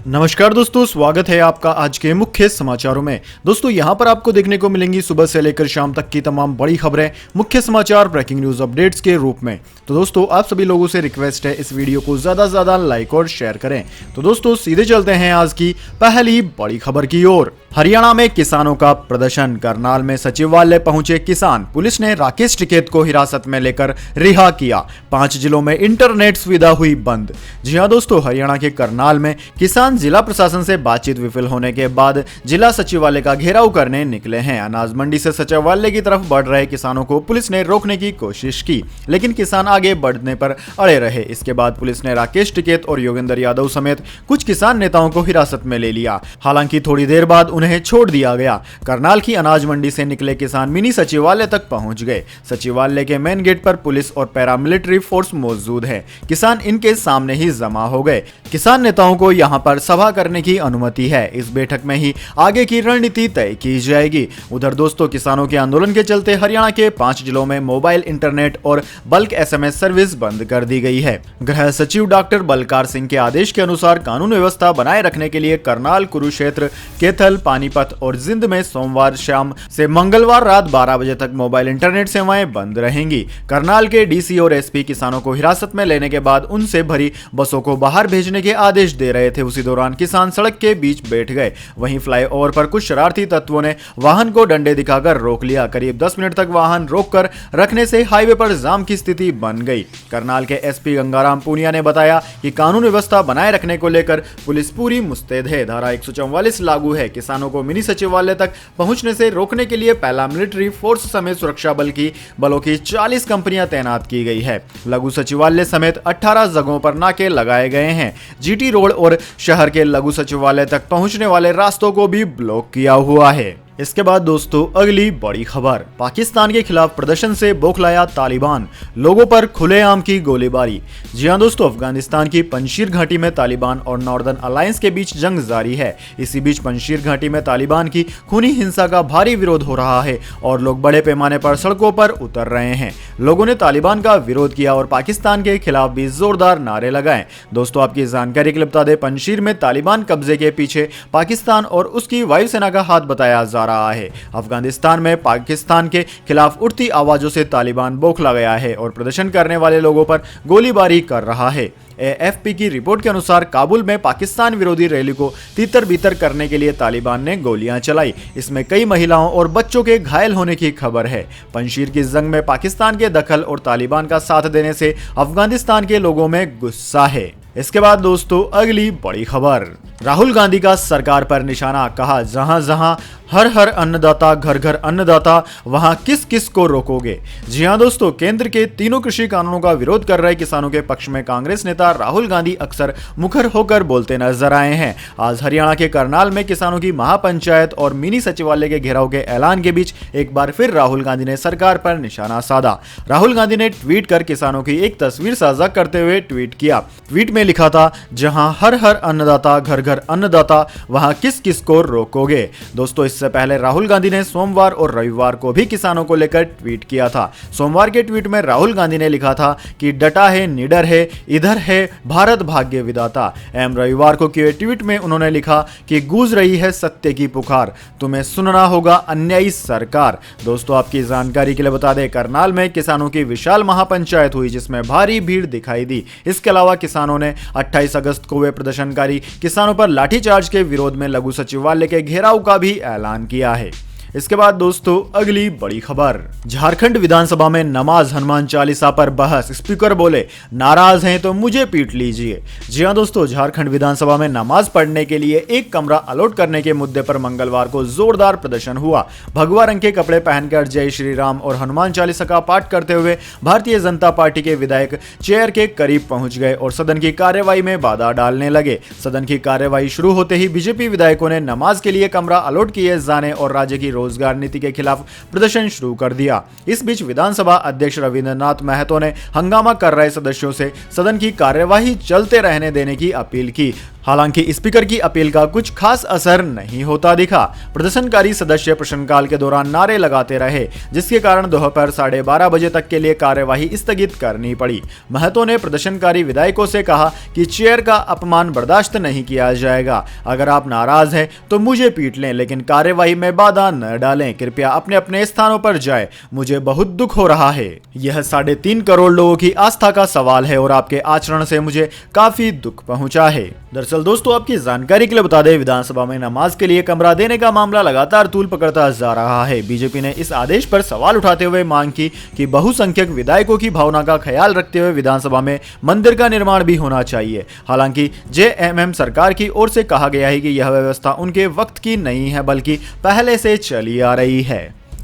नमस्कार दोस्तों, स्वागत है आपका आज के मुख्य समाचारों में। दोस्तों यहां पर आपको देखने को मिलेंगी सुबह से लेकर शाम तक की तमाम बड़ी खबरें, मुख्य समाचार, ब्रेकिंग न्यूज अपडेट्स के रूप में। तो दोस्तों आप सभी लोगों से रिक्वेस्ट है इस वीडियो को ज्यादा से ज्यादा लाइक और शेयर करें। तो दोस्तों सीधे चलते हैं आज की पहली बड़ी खबर की ओर। हरियाणा में किसानों का प्रदर्शन, करनाल में सचिवालय पहुंचे किसान, पुलिस ने राकेश टिकैत को हिरासत में लेकर रिहा किया। 5 जिलों में इंटरनेट सुविधा हुई बंद। जी हां दोस्तों, हरियाणा के करनाल में किसान जिला प्रशासन से बातचीत विफल होने के बाद जिला सचिवालय का घेराव करने निकले हैं। अनाज मंडी से सचिवालय की तरफ बढ़ रहे किसानों को पुलिस ने रोकने की कोशिश की, लेकिन किसान आगे बढ़ने पर अड़े रहे। इसके बाद पुलिस ने राकेश टिकैत और योगेंद्र यादव समेत कुछ किसान नेताओं को हिरासत में ले लिया। हालांकि थोड़ी देर बाद उन्हें छोड़ दिया गया। करनाल की अनाज मंडी से निकले किसान मिनी सचिवालय तक पहुंच गए। सचिवालय के मेन गेट पर पुलिस और पैरामिलिट्री फोर्स मौजूद है। किसान इनके सामने ही जमा हो गए। किसान नेताओं को यहां पर सभा करने की अनुमति है। इस बैठक में ही आगे की रणनीति तय की जाएगी। उधर दोस्तों किसानों के आंदोलन के चलते हरियाणा के 5 जिलों में मोबाइल इंटरनेट और बल्क SMS सर्विस बंद कर दी गई है। गृह सचिव डॉक्टर बलकार सिंह के आदेश के अनुसार कानून व्यवस्था बनाए रखने के लिए करनाल, कुरुक्षेत्र, कैथल, पानीपत और जिंद में सोमवार शाम से मंगलवार रात 12 बजे तक मोबाइल इंटरनेट सेवाएं बंद रहेंगी। करनाल के DC और SP किसानों को हिरासत में लेने के बाद उनसे भरी बसों को बाहर भेजने के आदेश दे रहे थे। उसी दौरान किसान सड़क के बीच बैठ गए। वहीं फ्लाईओवर पर कुछ शरारती तत्वों ने वाहन को डंडे दिखाकर रोक लिया। करीब 10 मिनट तक वाहन रोककर रखने से हाईवे पर जाम की स्थिति बन गई। करनाल के SP गंगाराम पूनिया ने बताया कि कानून व्यवस्था बनाए रखने को लेकर पुलिस पूरी मुस्तैद है। धारा 144 लागू है। किसानों को मिनी सचिवालय तक पहुंचने से रोकने के लिए पैरामिलिट्री फोर्स समेत सुरक्षा बलों की 40 कंपनियां तैनात की गई है। लघु सचिवालय समेत 18 जगहों पर नाके लगाए गए हैं। GT रोड और शहर के लघु सचिवालय तक पहुंचने वाले रास्तों को भी ब्लॉक किया हुआ है। इसके बाद दोस्तों अगली बड़ी खबर, पाकिस्तान के खिलाफ प्रदर्शन से बौखलाया तालिबान, लोगों पर खुलेआम की गोलीबारी। जी हां दोस्तों, अफगानिस्तान की पंजशीर घाटी में तालिबान और नॉर्दर्न अलायंस के बीच जंग जारी है। इसी बीच पंजशीर घाटी में तालिबान की खूनी हिंसा का भारी विरोध हो रहा है और लोग बड़े पैमाने पर सड़कों पर उतर रहे हैं। लोगों ने तालिबान का विरोध किया और पाकिस्तान के खिलाफ भी जोरदार नारे लगाए। दोस्तों आपकी जानकारी के लिए बता दें, पंजशीर में तालिबान कब्जे के पीछे पाकिस्तान और उसकी वायुसेना का हाथ बताया जा रहा है। अफगानिस्तान में पाकिस्तान के खिलाफ उठती आवाजों से तालिबान बौखला गया है और प्रदर्शन करने वाले लोगों पर गोलीबारी कर रहा है। AFP की रिपोर्ट के अनुसार काबुल में पाकिस्तान विरोधी रैली को तितर-बितर करने के लिए तालिबान ने गोलियां चलाई। इसमें कई महिलाओं और बच्चों के घायल होने की खबर है। पंजशीर की जंग में पाकिस्तान के दखल और तालिबान का साथ देने से अफगानिस्तान के लोगों में गुस्सा है। इसके बाद दोस्तों अगली बड़ी खबर, राहुल गांधी का सरकार पर निशाना, कहा जहां जहां हर हर अन्नदाता, घर घर अन्नदाता, वहां किस किस को रोकोगे। जी हां दोस्तों, केंद्र के तीनों कृषि कानूनों का विरोध कर रहे किसानों के पक्ष में कांग्रेस नेता राहुल गांधी अक्सर मुखर होकर बोलते नजर आए हैं। आज हरियाणा के करनाल में किसानों की महापंचायत और मिनी सचिवालय के घेराव के ऐलान के बीच एक बार फिर राहुल गांधी ने सरकार पर निशाना साधा। राहुल गांधी ने ट्वीट कर किसानों की एक तस्वीर साझा करते हुए ट्वीट किया। ट्वीट में लिखा था, जहां हर हर अन्नदाता, घर घर अन्नदाता, वहां किस किस को रोकोगे। दोस्तों इससे पहले राहुल गांधी ने सोमवार और रविवार को भी किसानों को लेकर ट्वीट किया था। सोमवार के ट्वीट में राहुल गांधी ने लिखा था कि डटा है, निडर है, इधर है भारत भाग्य विधाता। रविवार को किए ट्वीट में उन्होंने लिखा कि गूंज रही है सत्य की पुकार, तुम्हें सुनना होगा अन्यायी सरकार। दोस्तों आपकी जानकारी के लिए बता दें, करनाल में किसानों की विशाल महापंचायत हुई जिसमें भारी भीड़ दिखाई दी। इसके अलावा किसानों ने 28 अगस्त को वे प्रदर्शनकारी किसानों पर लाठीचार्ज के विरोध में लघु सचिवालय के घेराव का भी ऐलान किया है। इसके बाद दोस्तों अगली बड़ी खबर, झारखंड विधानसभा में नमाज हनुमान चालीसा पर बहस, स्पीकर बोले नाराज हैं तो मुझे पीट लीजिए। जी हां दोस्तों, झारखंड विधानसभा में नमाज पढ़ने के लिए एक कमरा अलॉट करने के मुद्दे पर मंगलवार को जोरदार प्रदर्शन हुआ। भगवा रंग के कपड़े पहनकर जय श्री राम और हनुमान चालीसा का पाठ करते हुए भारतीय जनता पार्टी के विधायक चेयर के करीब पहुंच गए और सदन की कार्यवाही में बाधा डालने लगे। सदन की कार्यवाही शुरू होते ही बीजेपी विधायकों ने नमाज के लिए कमरा अलॉट किए जाने और राज्य की रोजगार नीति के खिलाफ प्रदर्शन शुरू कर दिया। इस बीच विधानसभा अध्यक्ष रविंद्रनाथ महतो ने हंगामा कर रहे सदस्यों से सदन की कार्यवाही चलते रहने देने की अपील की। हालांकि स्पीकर की अपील का कुछ खास असर नहीं होता दिखा। प्रदर्शनकारी सदस्य प्रश्नकाल के दौरान नारे लगाते रहे, जिसके कारण दोपहर 12:30 बजे तक के लिए कार्यवाही स्थगित करनी पड़ी। महतो ने प्रदर्शनकारी विधायकों से कहा कि चेयर का अपमान बर्दाश्त नहीं किया जाएगा। अगर आप नाराज हैं तो मुझे पीट लें, लेकिन कार्यवाही में बाधा न डालें। कृपया अपने अपने स्थानों पर जाएं। मुझे बहुत दुख हो रहा है। यह 3.5 करोड़ लोगों की आस्था का सवाल है और आपके आचरण से मुझे काफी दुख पहुंचा है। दरअसल दोस्तों, आपकी जानकारी के लिए बता दें, विधानसभा में नमाज के लिए कमरा देने का मामला लगातार तूल पकड़ता जा रहा है। बीजेपी ने इस आदेश पर सवाल उठाते हुए मांग की कि बहुसंख्यक विधायकों की भावना का ख्याल रखते हुए विधानसभा में मंदिर का निर्माण भी होना चाहिए। हालांकि जेएमएम सरकार की ओर से कहा गया है कि यह व्यवस्था उनके वक्त की नहीं है, बल्कि पहले से चली आ रही है।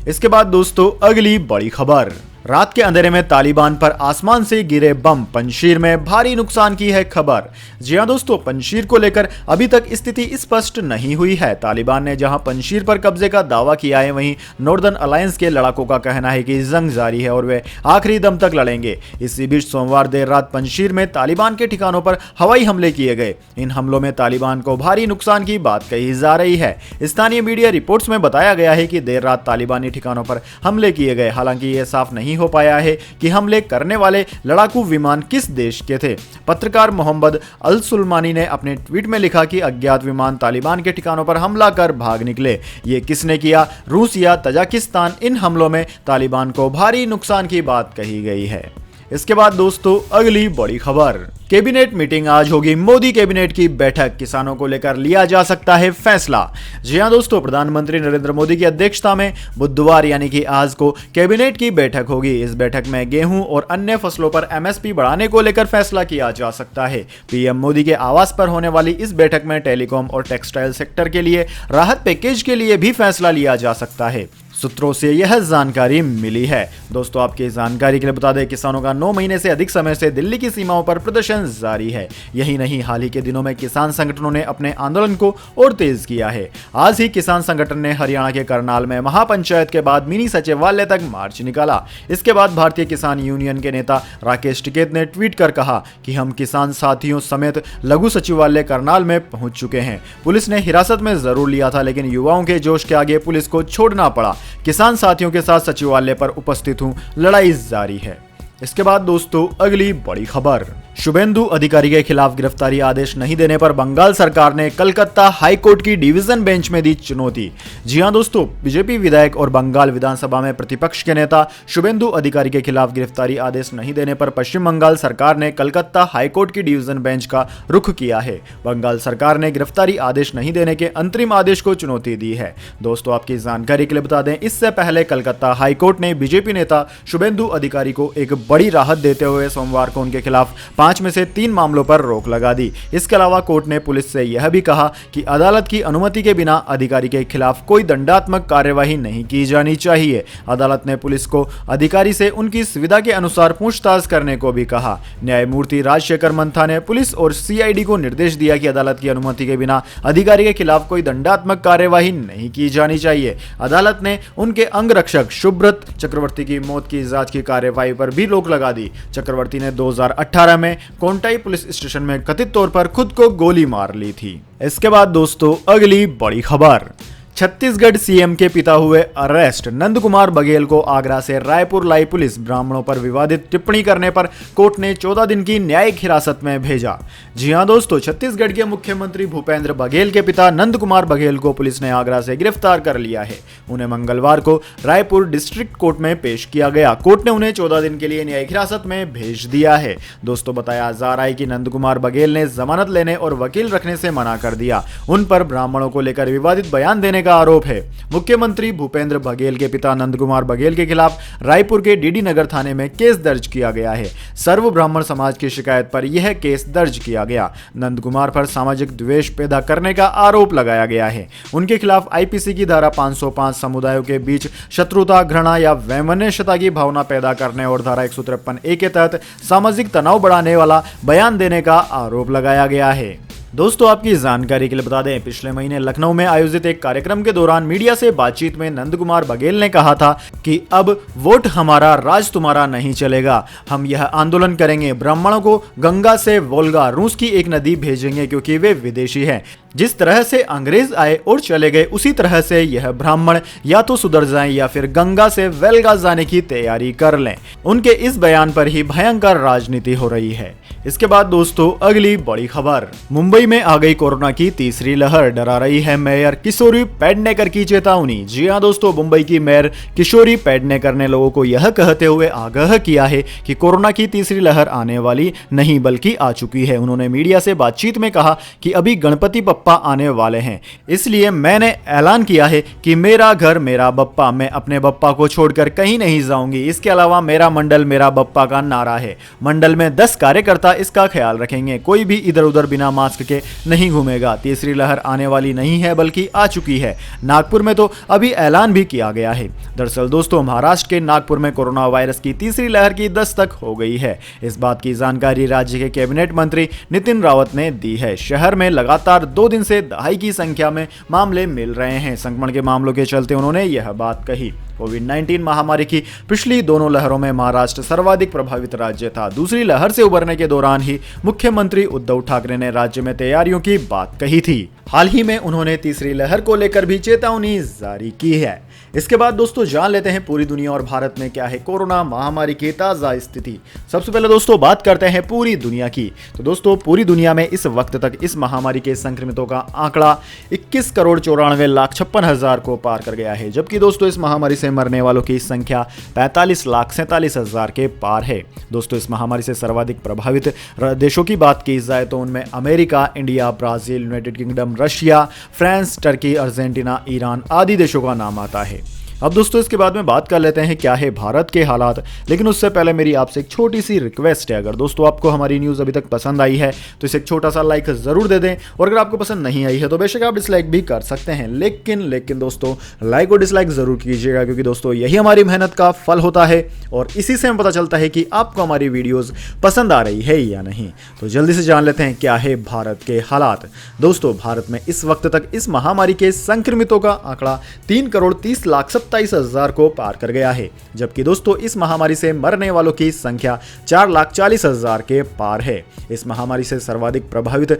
इसके बाद दोस्तों, अगली बड़ी खबर। रात के अंधेरे में तालिबान पर आसमान से गिरे बम, पंजशीर में भारी नुकसान की है खबर। जी हां दोस्तों, पंजशीर को लेकर अभी तक स्थिति स्पष्ट नहीं हुई है। तालिबान ने जहां पंजशीर पर कब्जे का दावा किया है, वहीं नॉर्दर्न अलायंस के लड़ाकों का कहना है कि जंग जारी है और वे आखिरी दम तक लड़ेंगे। इसी बीच सोमवार देर रात पंजशीर में तालिबान के ठिकानों पर हवाई हमले किए गए। इन हमलों में तालिबान को भारी नुकसान की बात कही जा रही है। स्थानीय मीडिया रिपोर्ट्स में बताया गया है कि देर रात तालिबानी ठिकानों पर हमले किए गए। हालांकि यह साफ नहीं हो पाया है कि हमले करने वाले लड़ाकू विमान किस देश के थे। पत्रकार मोहम्मद अल सुलमानी ने अपने ट्वीट में लिखा कि अज्ञात विमान तालिबान के ठिकानों पर हमला कर भाग निकले। ये किसने किया, रूस या तजाकिस्तान? इन हमलों में तालिबान को भारी नुकसान की बात कही गई है। इसके बाद दोस्तों, अगली बड़ी खबर। कैबिनेट मीटिंग आज होगी, मोदी कैबिनेट की बैठक, किसानों को लेकर लिया जा सकता है फैसला। जी हां दोस्तों, प्रधानमंत्री नरेंद्र मोदी की अध्यक्षता में बुधवार यानी कि आज को कैबिनेट की बैठक होगी। इस बैठक में गेहूं और अन्य फसलों पर एमएसपी बढ़ाने को लेकर फैसला किया जा सकता है। पीएम मोदी के आवास पर होने वाली इस बैठक में टेलीकॉम और टेक्सटाइल सेक्टर के लिए राहत पैकेज के लिए भी फैसला लिया जा सकता है। सूत्रों से यह जानकारी मिली है। दोस्तों, आपकी जानकारी के लिए बता दें, किसानों का 9 महीने से अधिक समय से दिल्ली की सीमाओं पर प्रदर्शन जारी है। यही नहीं, हाल ही के दिनों में किसान संगठनों ने अपने आंदोलन को और तेज किया है। आज ही किसान संगठन ने हरियाणा के करनाल में महापंचायत के बाद मिनी सचिवालय तक मार्च निकाला। इसके बाद भारतीय किसान यूनियन के नेता राकेश टिकैत ने ट्वीट कर कहा कि हम किसान साथियों समेत लघु सचिवालय करनाल में पहुंच चुके हैं। पुलिस ने हिरासत में जरूर लिया था, लेकिन युवाओं के जोश के आगे पुलिस को छोड़ना पड़ा। किसान साथियों के साथ सचिवालय पर उपस्थित हूं, लड़ाई जारी है। इसके बाद दोस्तों, अगली बड़ी खबर। शुभेंदु अधिकारी के खिलाफ गिरफ्तारी आदेश नहीं देने पर बंगाल सरकार ने कलकत्ता हाईकोर्ट की डिवीजन बेंच में दी चुनौती। जी हां दोस्तों, बीजेपी विधायक और बंगाल विधानसभा में प्रतिपक्ष के नेता शुभेंदु अधिकारी के खिलाफ गिरफ्तारी आदेश नहीं देने पर पश्चिम बंगाल सरकार ने कलकत्ता हाईकोर्ट की डिवीजन बेंच का रुख किया है। बंगाल सरकार ने गिरफ्तारी आदेश नहीं देने के अंतरिम आदेश को चुनौती दी है। दोस्तों, आपकी जानकारी के लिए बता दें, इससे पहले कलकत्ता हाईकोर्ट ने बीजेपी नेता शुभेंदु अधिकारी को एक बड़ी राहत देते हुए सोमवार को उनके खिलाफ 5 में से 3 मामलों पर रोक लगा दी। इसके अलावा कोर्ट ने पुलिस से यह भी कहा कि अदालत की अनुमति के बिना अधिकारी के खिलाफ कोई दंडात्मक कार्यवाही नहीं की जानी चाहिए। अदालत ने पुलिस को अधिकारी से उनकी सुविधा के अनुसार पूछताछ करने को भी कहा। न्यायमूर्ति राजशेखर मंथा ने पुलिस और सीआईडी को निर्देश दिया कि अदालत की अनुमति के बिना अधिकारी के खिलाफ कोई दंडात्मक कार्यवाही नहीं की जानी चाहिए। अदालत ने उनके अंगरक्षक सुब्रत चक्रवर्ती की मौत की जांच की कार्यवाही पर भी रोक लगा दी। चक्रवर्ती ने 2018 में कोंटाई पुलिस स्टेशन में कथित तौर पर खुद को गोली मार ली थी। इसके बाद दोस्तों, अगली बड़ी खबर। छत्तीसगढ़ सीएम के पिता हुए अरेस्ट, नंद कुमार बघेल को आगरा से रायपुर लाई पुलिस। ब्राह्मणों पर विवादित टिप्पणी करने पर कोर्ट ने 14 दिन की न्यायिक हिरासत में भेजा। जी हां दोस्तों, छत्तीसगढ़ के मुख्यमंत्री भूपेंद्र बघेल के पिता नंद कुमार बघेल को पुलिस ने आगरा से गिरफ्तार कर लिया है। उन्हें मंगलवार को रायपुर डिस्ट्रिक्ट कोर्ट में पेश किया गया। कोर्ट ने उन्हें 14 दिन के लिए न्यायिक हिरासत में भेज दिया है। दोस्तों, बताया जा रहा है कि नंद कुमार बघेल ने जमानत लेने और वकील रखने से मना कर दिया। उन पर ब्राह्मणों को लेकर विवादित बयान देने का आरोप है। मुख्यमंत्री भूपेंद्र बघेल के पिता नंद कुमार बघेल के खिलाफ रायपुर के डीडी नगर थाने में केस दर्ज किया गया है। सर्व ब्राह्मण समाज की शिकायत पर यह केस दर्ज किया गया। नंद कुमार पर सामाजिक द्वेष पैदा करने का आरोप लगाया गया है। उनके खिलाफ आईपीसी की धारा 505 समुदायों के बीच शत्रुता, घृणा या वैमनस्यता की भावना पैदा करने और धारा 153A के तहत सामाजिक तनाव बढ़ाने वाला बयान देने का आरोप लगाया गया है। दोस्तों आपकी जानकारी के लिए बता दें, पिछले महीने लखनऊ में आयोजित एक कार्यक्रम के दौरान मीडिया से बातचीत में नंद कुमार बघेल ने कहा था कि अब वोट हमारा राज तुम्हारा नहीं चलेगा, हम यह आंदोलन करेंगे, ब्राह्मणों को गंगा से वोल्गा रूस की एक नदी भेजेंगे क्योंकि वे विदेशी हैं। जिस तरह से अंग्रेज आए और चले गए उसी तरह से यह ब्राह्मण या तो सुधर जाएं या फिर गंगा से वेल्गा जाने की तैयारी कर लें। उनके इस बयान पर ही भयंकर राजनीति हो रही है। इसके बाद दोस्तों अगली बड़ी खबर, मुंबई में आ गई कोरोना की तीसरी लहर, डरा रही है मेयर किशोरी पेडनेकर की चेतावनी। जी हां दोस्तों, मुंबई की मेयर किशोरी पेडनेकर ने लोगों को यह कहते हुए आगाह किया है कि कोरोना की तीसरी लहर आने वाली नहीं बल्कि आ चुकी है। उन्होंने मीडिया से बातचीत में कहा कि अभी गणपति बप्पा आने वाले हैं, इसलिए मैंने ऐलान किया है कि मेरा घर मेरा बप्पा, मैं अपने बप्पा को छोड़कर कहीं नहीं जाऊंगी। इसके अलावा मेरा मंडल मेरा बप्पा का नारा है। मंडल में 10 कार्यकर्ता इसका ख्याल रखेंगे, कोई भी इधर उधर बिना मास्क के नहीं घूमेगा। तीसरी लहर आने वाली नहीं है बल्कि आ चुकी है। नागपुर में तो अभी ऐलान भी किया गया है। दरअसल दोस्तों महाराष्ट्र के नागपुर में कोरोना वायरस की तीसरी लहर की दस्तक हो गई है। इस बात की जानकारी राज्य के कैबिनेट मंत्री नितिन रावत ने दी है। शहर में लगातार 2 दिन से दहाई की संख्या में मामले मिल रहे हैं। संक्रमण के मामलों के चलते उन्होंने यह बात कही। कोविड-19 महामारी की पिछली दोनों लहरों में महाराष्ट्र सर्वाधिक प्रभावित राज्य था। दूसरी लहर से उबरने के दौरान ही मुख्यमंत्री उद्धव ठाकरे ने राज्य में तैयारियों की बात कही थी। हाल ही में उन्होंने तीसरी लहर को लेकर भी चेतावनी जारी की है। इसके बाद दोस्तों जान लेते हैं पूरी दुनिया और भारत में क्या है कोरोना महामारी की ताजा स्थिति। सबसे पहले दोस्तों बात करते हैं पूरी दुनिया की। तो दोस्तों पूरी दुनिया में इस वक्त तक इस महामारी के संक्रमितों का आंकड़ा 21,94,56,000 को पार कर गया है, जबकि दोस्तों इस महामारी से मरने वालों की संख्या 45,47,000 के पार है। दोस्तों इस महामारी से सर्वाधिक प्रभावित देशों की बात की जाए तो उनमें America, India, Brazil, United kingdom, Russia, France, Turkey, Argentina, Iran आदि देशों का नाम आता है। अब दोस्तों इसके बाद में बात कर लेते हैं क्या है भारत के हालात, लेकिन उससे पहले मेरी आपसे एक छोटी सी रिक्वेस्ट है। अगर दोस्तों आपको हमारी न्यूज़ अभी तक पसंद आई है तो इसे एक छोटा सा लाइक ज़रूर दे दें, और अगर आपको पसंद नहीं आई है तो बेशक आप डिसलाइक भी कर सकते हैं, लेकिन दोस्तों लाइक और डिसलाइक ज़रूर कीजिएगा, क्योंकि दोस्तों यही हमारी मेहनत का फल होता है और इसी से हमें पता चलता है कि आपको हमारी वीडियोज़ पसंद आ रही है या नहीं। तो जल्दी से जान लेते हैं क्या है भारत के हालात। दोस्तों भारत में इस वक्त तक इस महामारी के संक्रमितों का आंकड़ा 3,30,27,000 को पार कर गया है, जबकि दोस्तों इस महामारी से मरने वालों की संख्या 4,40,000 के पार है। इस महामारी से सर्वाधिक प्रभावित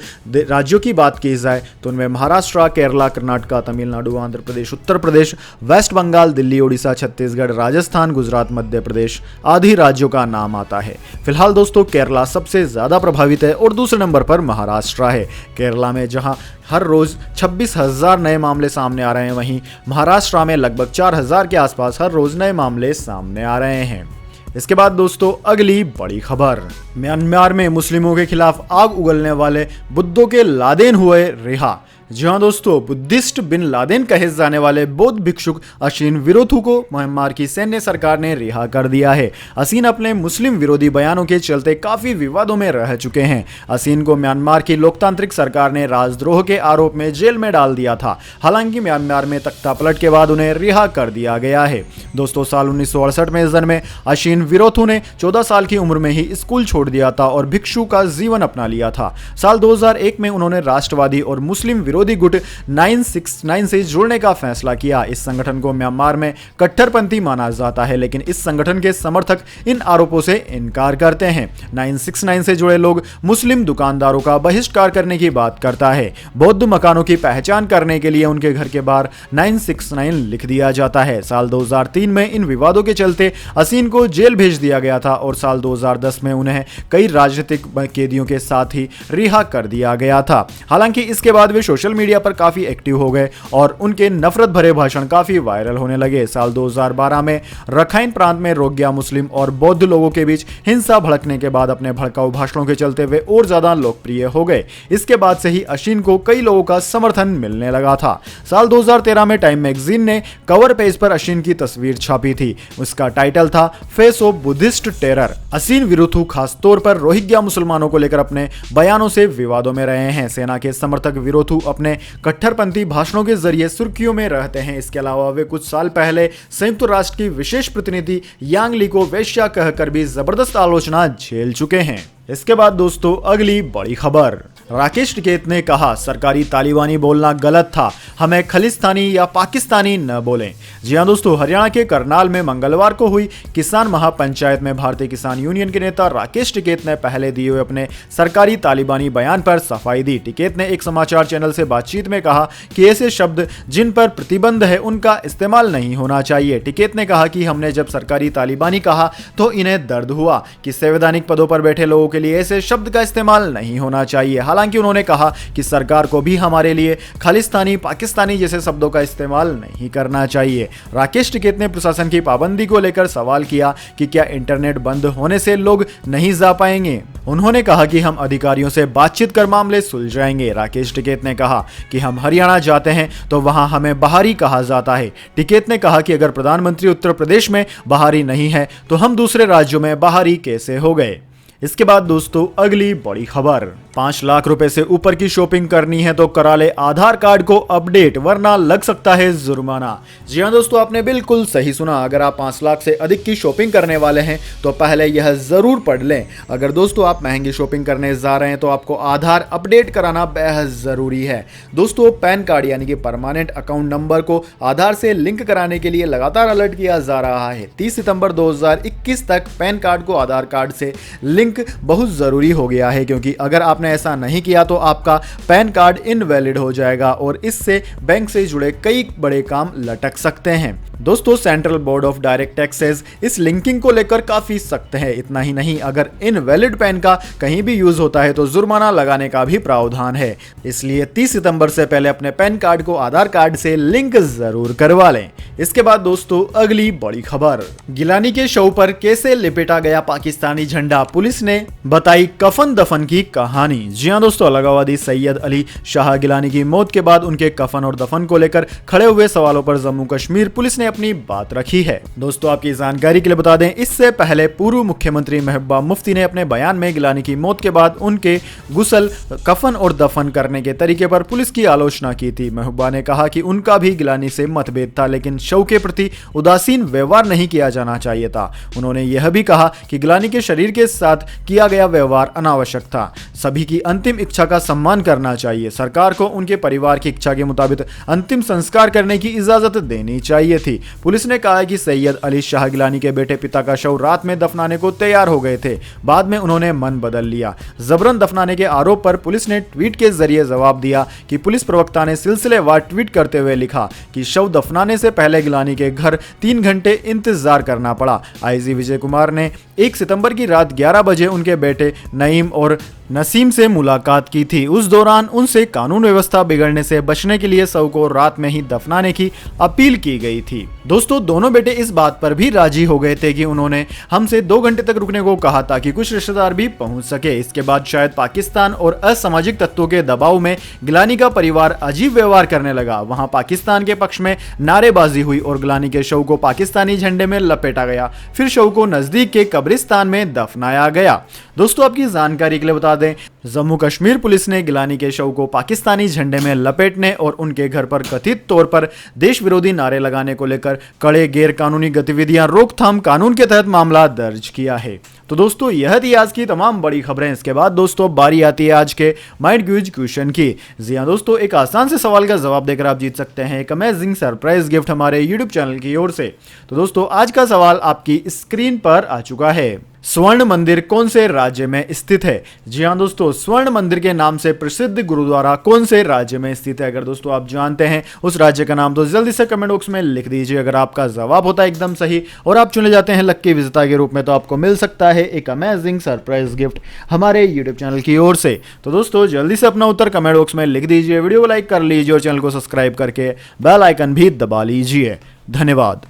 राज्यों की बात की जाए तो उनमें महाराष्ट्र, केरला, कर्नाटक, तमिलनाडु, आंध्र प्रदेश, उत्तर प्रदेश, वेस्ट बंगाल, दिल्ली, ओडिशा, छत्तीसगढ़, राजस्थान, गुजरात, मध्य प्रदेश आदि राज्यों का नाम आता है। फिलहाल दोस्तों केरला सबसे ज्यादा प्रभावित है और दूसरे नंबर पर महाराष्ट्र है। केरला में जहां हर रोज 26,000 नए मामले सामने आ रहे हैं, वहीं महाराष्ट्र में लगभग 4,000 के आसपास हर रोज नए मामले सामने आ रहे हैं। इसके बाद दोस्तों अगली बड़ी खबर, म्यांमार में मुस्लिमों के खिलाफ आग उगलने वाले बुद्धों के लादेन हुए रिहा। जी हाँ दोस्तों, बुद्धिस्ट बिन लादेन कहे जाने वाले बौद्ध भिक्षुक अशीन विरोथू को म्यांमार की सैन्य सरकार ने रिहा कर दिया है। असीन अपने मुस्लिम विरोधी बयानों के चलते काफी विवादों में रह चुके हैं। असीन को म्यांमार की लोकतांत्रिक सरकार ने राजद्रोह के आरोप में जेल में डाल दिया था। हालांकि म्यांमार में तख्तापलट के बाद उन्हें रिहा कर दिया गया है। दोस्तों साल 1968 में जन्मे अशीन विरोथू ने 14 साल की उम्र में ही स्कूल छोड़ दिया था और भिक्षु का जीवन अपना लिया था। साल 2001 में उन्होंने राष्ट्रवादी और मुस्लिम विरोधी गुट 969 से जुड़ने का फैसला किया। इस संगठन को म्यांमार में कट्टरपंथी माना जाता है, लेकिन इस संगठन के समर्थक इन आरोपों से इनकार करते हैं। 969 से जुड़े लोग मुस्लिम दुकानदारों का बहिष्कार करने की बात करता है। बौद्ध मकानों की पहचान करने के लिए उनके घर के बाहर 969 लिख दिया जाता है। साल 2003 में इन विवादों के चलते असीन को जेल भेज दिया गया था और साल 2010 में उन्हें कई राजनीतिक कैदियों के साथ ही रिहा कर दिया गया था। हालांकि इसके बाद वे सोशल मीडिया पर काफी एक्टिव हो गए और उनके नफरत भरे भाषण काफी वायरल होने लगे। साल 2012 में रखाइन प्रांत में रोहिंग्या मुस्लिम और बौद्ध लोगों के बीच हिंसा भड़कने के बाद अपने भड़काऊ भाषणों के चलते वे और ज्यादा लोकप्रिय हो गए। इसके बाद से ही अशीन को कई लोगों का समर्थन मिलने लगा था। साल 2013 में टाइम मैगजीन ने कवर पेज पर अशीन की तस्वीर छापी थी। उसका टाइटल था फेस ऑफ बुद्धिस्ट टेरर। असीन विरुथु खास तौर पर रोहिंग्या मुसलमानों को लेकर अपने बयानों से विवादों में रहे हैं। सेना के समर्थक विरुथु अपने कट्टरपंथी भाषणों के जरिए सुर्खियों में रहते हैं। इसके अलावा वे कुछ साल पहले संयुक्त राष्ट्र की विशेष प्रतिनिधि यांग ली को वेश्या कहकर भी जबरदस्त आलोचना झेल चुके हैं। इसके बाद दोस्तों अगली बड़ी खबर, राकेश टिकैत ने कहा, सरकारी तालिबानी बोलना गलत था, हमें खालिस्तानी या पाकिस्तानी न बोलें। जी हां दोस्तों, हरियाणा के करनाल में मंगलवार को हुई किसान महापंचायत में भारतीय किसान यूनियन के नेता राकेश टिकैत ने पहले दिए हुए अपने सरकारी तालिबानी बयान पर सफाई दी। टिकैत ने एक समाचार चैनल से बातचीत में कहा कि ऐसे शब्द जिन पर प्रतिबंध है उनका इस्तेमाल नहीं होना चाहिए। टिकैत ने कहा कि हमने जब सरकारी तालिबानी कहा तो इन्हें दर्द हुआ कि संवैधानिक पदों पर बैठे लोगों के लिए ऐसे शब्द का इस्तेमाल नहीं होना चाहिए। हालांकि उन्होंने कहा कि सरकार को भी हमारे लिए खालिस्तानी, पाकिस्तानी जैसे शब्दों का इस्तेमाल नहीं करना चाहिए। राकेश टिकैत ने प्रशासन की पाबंदी को लेकर सवाल किया कि क्या इंटरनेट बंद होने से लोग नहीं जा पाएंगे। उन्होंने कहा कि हम अधिकारियों से बातचीत कर मामले सुलझाएंगे। राकेश टिकैत ने कहा कि हम हरियाणा जाते हैं तो वहां हमें बाहरी कहा जाता है। टिकैत ने कहा कि अगर प्रधानमंत्री उत्तर प्रदेश में बाहरी नहीं है तो हम दूसरे राज्यों में बाहरी कैसे हो गए। इसके बाद दोस्तों अगली बड़ी खबर, 5 लाख रुपए से ऊपर की शॉपिंग करनी है तो करा ले आधार कार्ड को अपडेट, वरना लग सकता है जुर्माना। जी हां दोस्तों, आपने बिल्कुल सही सुना। अगर आप 5 लाख से अधिक की शॉपिंग करने वाले हैं तो पहले यह जरूर पढ़ लें। अगर दोस्तों आप महंगी शॉपिंग करने जा रहे हैं तो आपको आधार अपडेट कराना बेहद जरूरी है। दोस्तों पैन कार्ड यानी कि परमानेंट अकाउंट नंबर को आधार से लिंक कराने के लिए लगातार अलर्ट किया जा रहा है। 30 सितंबर 2021 तक पैन कार्ड को आधार कार्ड से लिंक बहुत जरूरी हो गया है, क्योंकि अगर आपने ऐसा नहीं किया तो आपका पैन कार्ड इनवैलिड हो जाएगा और इससे बैंक से जुड़े कई बड़े काम लटक सकते हैं। दोस्तों central board of direct taxes इस लिंकिंग को लेकर काफी सख्त है। इतना ही नहीं, अगर इनवैलिड पैन का कहीं भी यूज होता है तो जुर्माना लगाने का भी प्रावधान है। इसलिए 30 सितंबर से पहले अपने पैन कार्ड को आधार कार्ड से लिंक जरूर करवा लें। इसके बाद दोस्तों अगली बड़ी खबर, गिलानी के शव पर कैसे लिपेटा गया पाकिस्तानी झंडा, पुलिस ने बताई कफन दफन की कहानी। जी हां दोस्तों, अलगाववादी सैयद अली शाह गिलानी की मौत के बाद उनके कफन और दफन को लेकर खड़े हुए सवालों पर जम्मू कश्मीर पुलिस ने अपनी बात रखी है। दोस्तों आपकी जानकारी के लिए बता दें, इससे पहले पूर्व मुख्यमंत्री महबूबा मुफ्ती ने अपने बयान में गिलानी की मौत के बाद उनके गुस्ल, कफन और दफन करने के तरीके पर पुलिस की आलोचना की थी। महबूबा ने कहा कि उनका भी गिलानी से मतभेद था, लेकिन शव के प्रति उदासीन व्यवहार नहीं किया जाना चाहिए था। उन्होंने यह भी कहा कि गिलानी के शरीर के साथ किया गया व्यवहार अनावश्यक था। सभी की अंतिम इच्छा का सम्मान करना चाहिए। सरकार को उनके परिवार की इच्छा के मुताबिक अंतिम संस्कार करने की इजाजत देनी चाहिए थी। पुलिस ने कहा कि सैयद अली शाह गिलानी के बेटे पिता का शव रात में दफनाने को तैयार हो गए थे, बाद में उन्होंने मन बदल लिया। जबरन दफनाने के आरोप पर पुलिस ने ट्वीट के जरिए जवाब दिया कि पुलिस प्रवक्ता ने सिलसिलेवार ट्वीट करते हुए लिखा कि शव दफनाने से पहले गिलानी के घर 3 घंटे इंतजार करना पड़ा। आईजी विजय कुमार ने 1 सितंबर की रात 11 बजे उनके बेटे नईम और नसीम से मुलाकात की थी। उस दौरान उनसे कानून व्यवस्था बिगड़ने से बचने के लिए शव को रात में ही दफनाने की अपील की गई थी। दोस्तों दोनों बेटे इस बात पर भी राजी हो गए थे कि उन्होंने हमसे 2 घंटे तक रुकने को कहा ताकि कुछ रिश्तेदार भी पहुंच सके। इसके बाद शायद पाकिस्तान और असामाजिक तत्वों के दबाव में गिलानी का परिवार अजीब व्यवहार करने लगा। वहां पाकिस्तान के पक्ष में नारेबाजी हुई और गिलानी के शव को पाकिस्तानी झंडे में लपेटा गया। फिर शव को नजदीक के कब्रिस्तान में दफनाया गया। दोस्तों आपकी जानकारी के लिए बता दें, जम्मू कश्मीर पुलिस ने गिलानी के शव को पाकिस्तानी झंडे में लपेटने और उनके घर पर कथित तौर पर देश विरोधी नारे लगाने को लेकर कड़े गैर कानूनी गतिविधियां रोकथाम कानून के तहत मामला दर्ज किया है। तो दोस्तों यह थी आज की तमाम बड़ी खबरें। इसके बाद दोस्तों बारी आती है आज के माइंड क्विज क्वेश्चन की। जी हाँ दोस्तों, एक आसान से सवाल का जवाब देकर आप जीत सकते हैं एक अमेजिंग सरप्राइज गिफ्ट हमारे यूट्यूब चैनल की ओर से। तो दोस्तों आज का सवाल आपकी स्क्रीन पर आ चुका है। स्वर्ण मंदिर कौन से राज्य में स्थित है? जी हाँ दोस्तों, स्वर्ण मंदिर के नाम से प्रसिद्ध गुरुद्वारा कौन से राज्य में स्थित है? अगर दोस्तों आप जानते हैं उस राज्य का नाम तो जल्दी से कमेंट बॉक्स में लिख दीजिए। अगर आपका जवाब होता है एकदम सही और आप चुने जाते हैं लक्की विजेता के रूप में, तो आपको मिल सकता है एक अमेजिंग सरप्राइज गिफ्ट हमारे यूट्यूब चैनल की ओर से। तो दोस्तों जल्दी से अपना उत्तर कमेंट बॉक्स में लिख दीजिए, वीडियो को लाइक कर लीजिए और चैनल को सब्सक्राइब करके बेल आइकन भी दबा लीजिए। धन्यवाद।